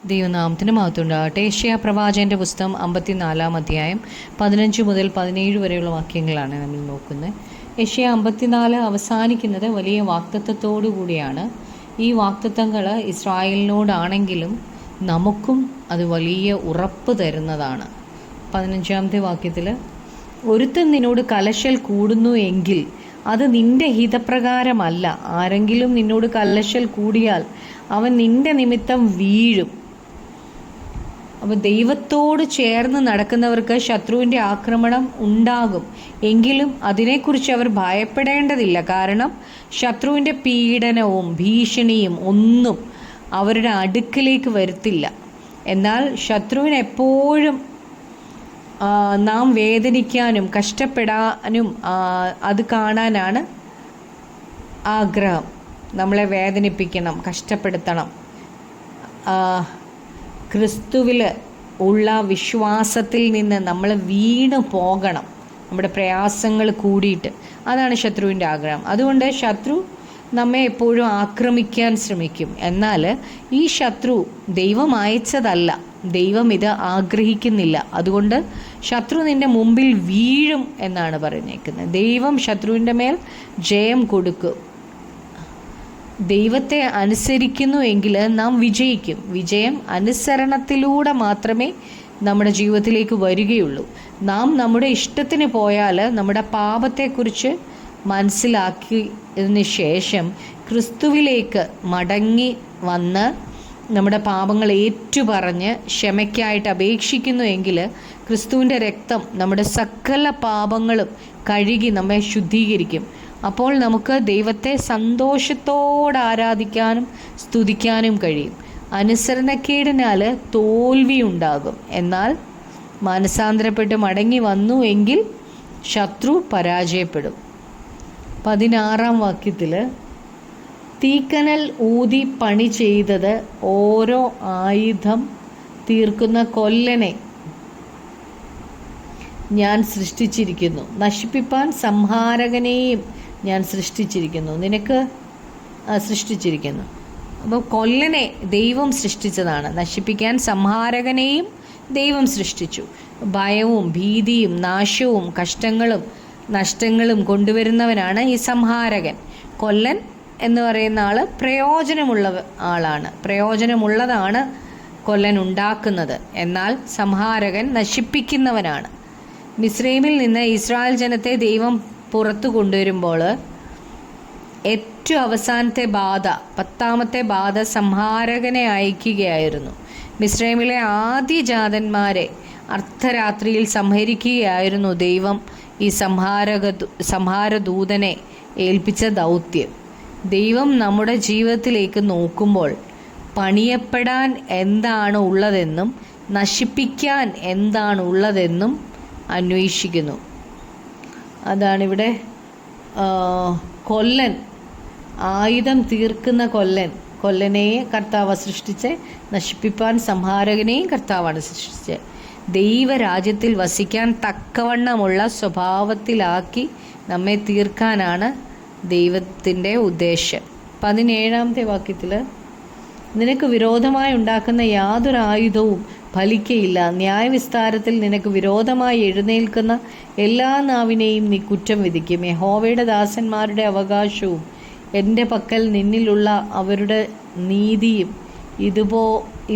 ദൈവനാമത്തിന് മഹത്വമുണ്ടാകട്ടെ. യെശയ്യാ പ്രവാചകന്റെ പുസ്തകം 54 അധ്യായം 15 മുതൽ 17 വരെയുള്ള വാക്യങ്ങളാണ് നമ്മൾ നോക്കുന്നത്. യെശയ്യാ 54 അവസാനിക്കുന്നത് വലിയ വാഗ്ദത്തത്തോടു കൂടിയാണ്. ഈ വാഗ്ദത്തങ്ങൾ ഇസ്രായേലിനോടാണെങ്കിലും നമുക്കും അത് വലിയ ഉറപ്പ് തരുന്നതാണ്. 15-ാമത്തെ വാക്യത്തിൽ, ഒരുത്തൻ നിന്നോട് കലശൽ കൂടുന്നു എങ്കിൽ അത് നിന്റെ ഹിതപ്രകാരമല്ല. ആരെങ്കിലും നിന്നോട് കലശൽ കൂടിയാൽ അവൻ നിന്റെ നിമിത്തം വീഴും. അപ്പോൾ ദൈവത്തോട് ചേർന്ന് നടക്കുന്നവർക്ക് ശത്രുവിൻ്റെ ആക്രമണം ഉണ്ടാകും, എങ്കിലും അതിനെക്കുറിച്ച് അവർ ഭയപ്പെടേണ്ടതില്ല. കാരണം ശത്രുവിൻ്റെ പീഡനവും ഭീഷണിയും ഒന്നും അവരുടെ അടുക്കിലേക്ക് വരുത്തില്ല. എന്നാൽ ശത്രുവിന് എപ്പോഴും നാം വേദനിക്കാനും കഷ്ടപ്പെടാനും അത് കാണാനാണ് ആഗ്രഹം. നമ്മളെ വേദനിപ്പിക്കണം, കഷ്ടപ്പെടുത്തണം. ക്രിസ്തുവിൽ ഉള്ള വിശ്വാസത്തിൽ നിന്ന് നമ്മൾ വീണ് പോകണം, നമ്മുടെ പ്രയാസങ്ങൾ കൂടിയിട്ട്. അതാണ് ശത്രുവിൻ്റെ ആഗ്രഹം. അതുകൊണ്ട് ശത്രു നമ്മെ എപ്പോഴും ആക്രമിക്കാൻ ശ്രമിക്കും. എന്നാൽ ഈ ശത്രു ദൈവം അയച്ചതല്ല, ദൈവം ഇത് ആഗ്രഹിക്കുന്നില്ല. അതുകൊണ്ട് ശത്രു നിൻ്റെ മുമ്പിൽ വീഴും എന്നാണ് പറഞ്ഞേക്കുന്നത്. ദൈവം ശത്രുവിൻ്റെ മേൽ ജയം കൊടുക്കും. ദൈവത്തെ അനുസരിക്കുന്നു എങ്കിൽ നാം വിജയിക്കും. വിജയം അനുസരണത്തിലൂടെ മാത്രമേ നമ്മുടെ ജീവിതത്തിലേക്ക് വരികയുള്ളൂ. നാം നമ്മുടെ ഇഷ്ടത്തിന് പോയാൽ നമ്മുടെ പാപത്തെക്കുറിച്ച് മനസ്സിലാക്കിയതിന് ശേഷം ക്രിസ്തുവിലേക്ക് മടങ്ങി വന്ന് നമ്മുടെ പാപങ്ങൾ ഏറ്റുപറഞ്ഞ് ക്ഷമയ്ക്കായിട്ട് അപേക്ഷിക്കുന്നു എങ്കിൽ ക്രിസ്തുവിൻ്റെ രക്തം നമ്മുടെ സകല പാപങ്ങളും കഴുകി നമ്മെ ശുദ്ധീകരിക്കും. അപ്പോൾ നമുക്ക് ദൈവത്തെ സന്തോഷത്തോടെ ആരാധിക്കാനും സ്തുതിക്കാനും കഴിയും. അനുസരണക്കേടിനാൽ തോൽവി ഉണ്ടാകും. എന്നാൽ മാനസാന്തരപ്പെട്ട് മടങ്ങി വന്നു എങ്കിൽ ശത്രു പരാജയപ്പെടും. 16-ാം വാക്യത്തിൽ, തീക്കനൽ ഊതി പണി ചെയ്തത് ഓരോ ആയുധം തീർക്കുന്ന കൊല്ലനെ ഞാൻ സൃഷ്ടിച്ചിരിക്കുന്നു, നശിപ്പിപ്പാൻ സംഹാരകനെയും ഞാൻ സൃഷ്ടിച്ചിരിക്കുന്നു. നിനക്ക് സൃഷ്ടിച്ചിരിക്കുന്നു. അപ്പോൾ കൊല്ലനെ ദൈവം സൃഷ്ടിച്ചതാണ്, നശിപ്പിക്കാൻ സംഹാരകനെയും ദൈവം സൃഷ്ടിച്ചു. ഭയവും ഭീതിയും നാശവും കഷ്ടങ്ങളും നഷ്ടങ്ങളും കൊണ്ടുവരുന്നവനാണ് ഈ സംഹാരകൻ. കൊല്ലൻ എന്ന് പറയുന്ന ആൾ പ്രയോജനമുള്ള ആളാണ്, പ്രയോജനമുള്ളതാണ് കൊല്ലൻ ഉണ്ടാക്കുന്നത്. എന്നാൽ സംഹാരകൻ നശിപ്പിക്കുന്നവനാണ്. മിസ്രൈമിൽ നിന്ന് ഇസ്രായേൽ ജനത്തെ ദൈവം പുറത്തു കൊണ്ടുവരുമ്പോൾ ഏറ്റവും അവസാനത്തെ ബാധ, 10ാമത്തെ ബാധ സംഹാരകനെ അയക്കുകയായിരുന്നു. മിസ്രൈമിലെ ആദ്യജാതന്മാരെ അർദ്ധരാത്രിയിൽ സംഹരിക്കുകയായിരുന്നു ദൈവം ഈ സംഹാരദൂതനെ ഏൽപ്പിച്ച ദൗത്യം. ദൈവം നമ്മുടെ ജീവിതത്തിലേക്ക് നോക്കുമ്പോൾ പണിയപ്പെടാൻ എന്താണ് ഉള്ളതെന്നും നശിപ്പിക്കാൻ എന്താണ് ഉള്ളതെന്നും അന്വേഷിക്കുന്നു. അതാണിവിടെ കൊല്ലൻ, ആയുധം തീർക്കുന്ന കൊല്ലനെ കർത്താവ് സൃഷ്ടിച്ച്, നശിപ്പിപ്പാൻ സംഹാരകനെയും കർത്താവാണ് സൃഷ്ടിച്ചത്. ദൈവരാജ്യത്തിൽ വസിക്കാൻ തക്കവണ്ണമുള്ള സ്വഭാവത്തിലാക്കി നമ്മെ തീർക്കാനാണ് ദൈവത്തിൻ്റെ ഉദ്ദേശം. 17-ാമത്തെ വാക്യത്തിൽ, നിനക്ക് വിരോധമായി ഉണ്ടാക്കുന്ന യാതൊരു ആയുധവും ഫലിക്കയില്ല. ന്യായവിസ്താരത്തിൽ നിനക്ക് വിരോധമായി എഴുന്നേൽക്കുന്ന എല്ലാ നാവിനെയും നീ കുറ്റം വിധിക്കും. യഹോവയുടെ ദാസന്മാരുടെ അവകാശവും എൻ്റെ പക്കൽ നിന്നിലുള്ള അവരുടെ നീതിയും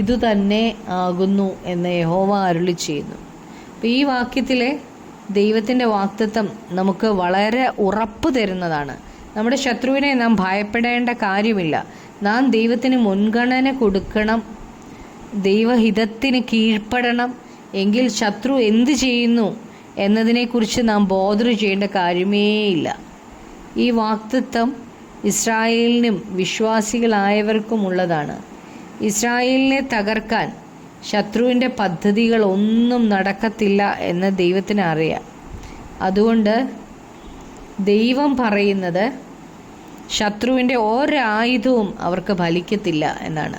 ഇതുതന്നെ ആകുന്നു എന്ന് യഹോവ അരുളി ചെയ്യുന്നു. അപ്പോൾ ഈ വാക്യത്തിലെ ദൈവത്തിൻ്റെ വാഗ്ദത്തം നമുക്ക് വളരെ ഉറപ്പ് തരുന്നതാണ്. നമ്മുടെ ശത്രുവിനെ നാം ഭയപ്പെടേണ്ട കാര്യമില്ല. നാം ദൈവത്തിന് മുൻഗണന കൊടുക്കണം, ദൈവഹിതത്തിന് കീഴ്പ്പെടണം. എങ്കിൽ ശത്രു എന്ത് ചെയ്യുന്നു എന്നതിനെക്കുറിച്ച് നാം ബോധർ ചെയ്യേണ്ട കാര്യമേയില്ല. ഈ വാഗ്ദത്തം ഇസ്രായേലിനും വിശ്വാസികളായവർക്കും ഉള്ളതാണ്. ഇസ്രായേലിനെ തകർക്കാൻ ശത്രുവിൻ്റെ പദ്ധതികൾ ഒന്നും നടക്കത്തില്ല എന്ന് ദൈവത്തിന് അറിയാം. അതുകൊണ്ട് ദൈവം പറയുന്നത് ശത്രുവിൻ്റെ ഒരായുധവും അവർക്ക് ഫലിക്കത്തില്ല എന്നാണ്.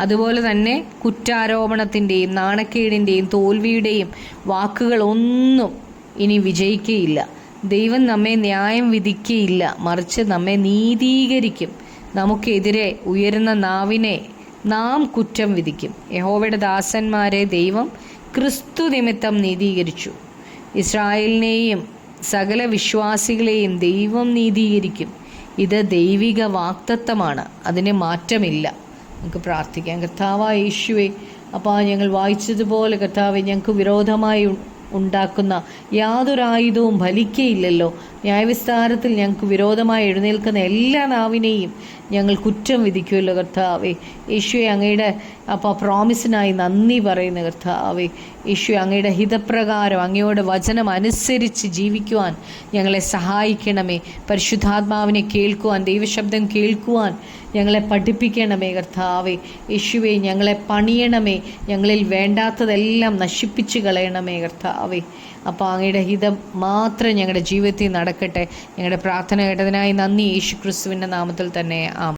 അതുപോലെ തന്നെ കുറ്റാരോപണത്തിൻ്റെയും നാണക്കേടിൻ്റെയും തോൽവിയുടെയും വാക്കുകളൊന്നും ഇനി വിജയിക്കുകയില്ല. ദൈവം നമ്മെ ന്യായം വിധിക്കുകയില്ല, മറിച്ച് നമ്മെ നീതീകരിക്കും. നമുക്കെതിരെ ഉയരുന്ന നാവിനെ നാം കുറ്റം വിധിക്കും. യഹോവയുടെ ദാസന്മാരെ ദൈവം ക്രിസ്തു നിമിത്തം നീതീകരിച്ചു. ഇസ്രായേലിനെയും സകല വിശ്വാസികളെയും ദൈവം നീതീകരിക്കും. ഇത് ദൈവിക വാഗ്ദത്തമാണ്, അതിന് മാറ്റമില്ല. നമുക്ക് പ്രാർത്ഥിക്കാം. കർത്താവായ യേശുവേ, അപ്പോൾ ഞങ്ങൾ വായിച്ചതുപോലെ കർത്താവെ, ഞങ്ങൾക്ക് വിരോധമായി ഉണ്ടാക്കുന്ന യാതൊരു ആയുധവും ഫലിക്കയില്ലല്ലോ. ന്യായവിസ്താരത്തിൽ ഞങ്ങൾക്ക് വിരോധമായി എഴുന്നേൽക്കുന്ന എല്ലാ നാവിനെയും ഞങ്ങൾ കുറ്റം വിധിക്കുമല്ലോ കർത്താവേ. യേശുവെ, അങ്ങയുടെ പ്രോമിസിനായി നന്ദി പറയുന്ന കർത്താവേ. യേശുവെ, അങ്ങയുടെ ഹിതപ്രകാരം അങ്ങയുടെ വചനം അനുസരിച്ച് ജീവിക്കുവാൻ ഞങ്ങളെ സഹായിക്കണമേ. പരിശുദ്ധാത്മാവിനെ കേൾക്കുവാൻ, ദൈവശബ്ദം കേൾക്കുവാൻ ഞങ്ങളെ പഠിപ്പിക്കണമേ കർത്താവേ. യേശുവെ, ഞങ്ങളെ പണിയണമേ. ഞങ്ങളിൽ വേണ്ടാത്തതെല്ലാം നശിപ്പിച്ച് കളയണമേ കർത്താവേ. അപ്പോൾ അങ്ങയുടെ ഹിതം മാത്രം ഞങ്ങളുടെ ജീവിതത്തിൽ നടക്കട്ടെ. ഞങ്ങളുടെ പ്രാർത്ഥന കേട്ടതിനായി നന്ദി. യേശു ക്രിസ്തുവിൻ്റെ നാമത്തിൽ തന്നെ ആമേൻ.